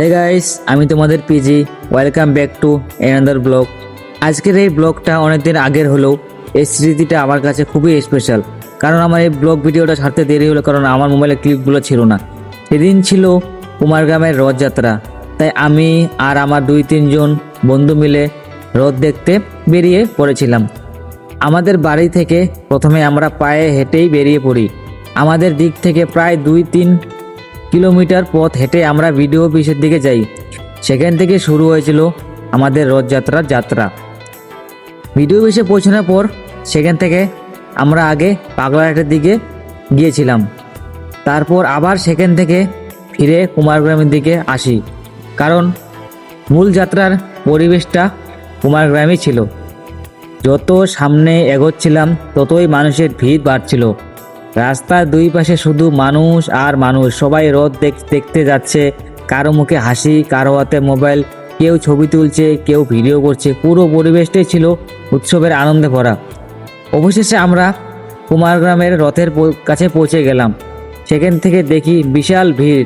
Hey guys, আমি তোমাদের PG. Welcome back to another blog. আজকের এই ব্লগটা অনেকদিন আগের হলেও এই স্মৃতিটা আমার কাছে খুবই স্পেশাল। কারণ আমার এই ব্লগ ভিডিওটা ছাড়তে দেরি হলো, কারণ আমার মোবাইলে ক্লিপগুলো ছিল না। সেদিন ছিল কুমারগ্রামের রথযাত্রা, তাই আমি আর আমার 2-3 জন বন্ধু মিলে রথ দেখতে বেরিয়ে পড়েছিলাম। আমাদের বাড়ি থেকে প্রথমে আমরা পায়ে হেঁটেই বেরিয়ে পড়ি। আমাদের দিক থেকে প্রায় 2-3 কিলোমিটার পথ হেঁটে আমরা ভিডিও অফিসের দিকে যাই। সেখান থেকে শুরু হয়েছিল আমাদের রথযাত্রার যাত্রা। ভিডিও অফিসে পৌঁছানোর পর সেখান থেকে আমরা আগে পাগলাহাটের দিকে গিয়েছিলাম। তারপর আবার সেখান থেকে ফিরে কুমারগ্রামের দিকে আসি, কারণ মূল যাত্রার পরিবেশটা কুমারগ্রামই ছিল। যত সামনে এগোচ্ছিলাম ততই মানুষের ভিড় বাড়ছিল। রাস্তার দুই পাশে শুধু মানুষ আর মানুষ। সবাই রথ দেখতে যাচ্ছে, কারো মুখে হাসি, কারো হাতে মোবাইল, কেউ ছবি তুলছে, কেউ ভিডিও করছে। পুরো পরিবেশটাই ছিল উৎসবের আনন্দে ভরা। অবশেষে আমরা কুমারগ্রামের রথের কাছে পৌঁছে গেলাম। সেখান থেকে দেখি বিশাল ভিড়,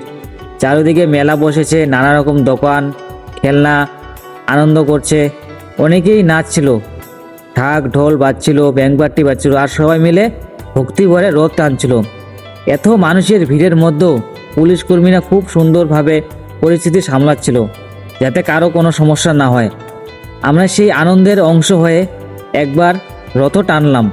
চারিদিকে মেলা বসেছে, নানা রকম দোকান, খেলনা, আনন্দ করছে। অনেকেই নাচছিল, ঢাক ঢোল বাজছিল, ব্যাংবাট্টি বাজছিল, আর সবাই মিলে ভক্তি ভরে রথ টানছিল। এত মানুষের ভিড়ের মধ্যেও পুলিশ কর্মীরা খুব সুন্দরভাবে পরিস্থিতি সামলাচ্ছিল, যাতে কারো কোনো সমস্যা না হয়। আমরা সেই আনন্দের অংশ হয়ে একবার রথ টানলাম।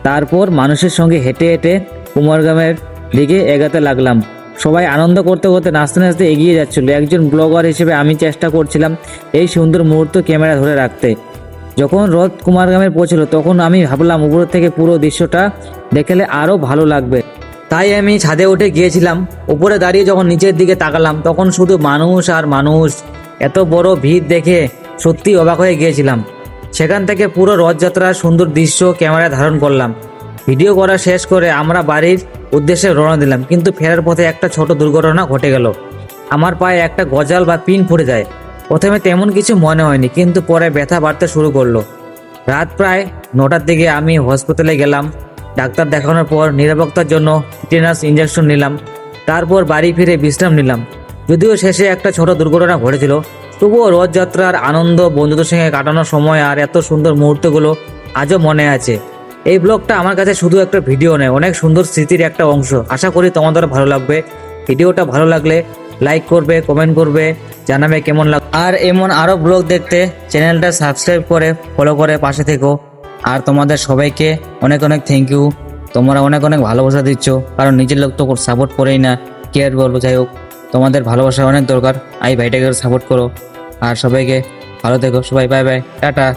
তারপর মানুষের সঙ্গে হেঁটে হেঁটে কুমারগ্রামের দিকে এগাতে লাগলাম। সবাই আনন্দ করতে করতে নাচতে নাচতে এগিয়ে যাচ্ছিল। একজন ব্লগার হিসেবে আমি চেষ্টা করছিলাম এই সুন্দর মুহূর্ত ক্যামেরা ধরে রাখতে। যখন রথ কুমারগ্রামে পৌঁছলো তখন আমি ভাবলাম উপর থেকে পুরো দৃশ্যটা দেখলে আরও ভালো লাগবে। তাই আমি ছাদে উঠে গিয়েছিলাম। উপরে দাঁড়িয়ে যখন নিচের দিকে তাকালাম তখন শুধু মানুষ আর মানুষ। এত বড় ভিড় দেখে সত্যি অবাক হয়ে গিয়েছিলাম। সেখান থেকে পুরো রথযাত্রার সুন্দর দৃশ্য ক্যামেরায় ধারণ করলাম। ভিডিও করা শেষ করে আমরা বাড়ির উদ্দেশ্যে রওনা দিলাম, কিন্তু ফেরার পথে একটা ছোট দুর্ঘটনা ঘটে গেল। আমার পায়ে একটা গজাল বা পিন পড়ে যায়। প্রথমে তেমন কিছু মনে হয়নি, কিন্তু পরে ব্যথা বাড়তে শুরু করলো। রাত প্রায় 9টার দিকে আমি হসপিটালে গেলাম। ডাক্তার দেখানোর পর নিরাপত্তার জন্য টিটেনাস ইঞ্জেকশন নিলাম। তারপর বাড়ি ফিরে বিশ্রাম নিলাম। যদিও শেষে একটা ছোট দুর্ঘটনা ঘটেছিল, তবুও রথযাত্রার আনন্দ, বন্ধুদের সঙ্গে কাটানোর সময় আর এত সুন্দর মুহূর্তগুলো আজও মনে আছে। এই ব্লগটা আমার কাছে শুধু একটা ভিডিও নয়, অনেক সুন্দর স্মৃতির একটা অংশ। আশা করি তোমাদের ভালো লাগবে। ভিডিওটা ভালো লাগলে লাইক করবে, কমেন্ট করবে, জানাবে কেমন লাগ। আর এমন আরও ব্লগ দেখতে চ্যানেলটা সাবস্ক্রাইব করে ফলো করে পাশে থেকো। আর তোমাদের সবাইকে অনেক অনেক থ্যাংক ইউ। তোমরা অনেক অনেক ভালোবাসা দিচ্ছ, কারণ নিজের লোক তো সাপোর্ট করেই না, কেয়ার বলবো। যাই হোক, তোমাদের ভালোবাসা অনেক দরকার। ভাইটাকে সাপোর্ট করো। আর সবাইকে ভালো থেকো। সবাই বাই বাই, টাটা।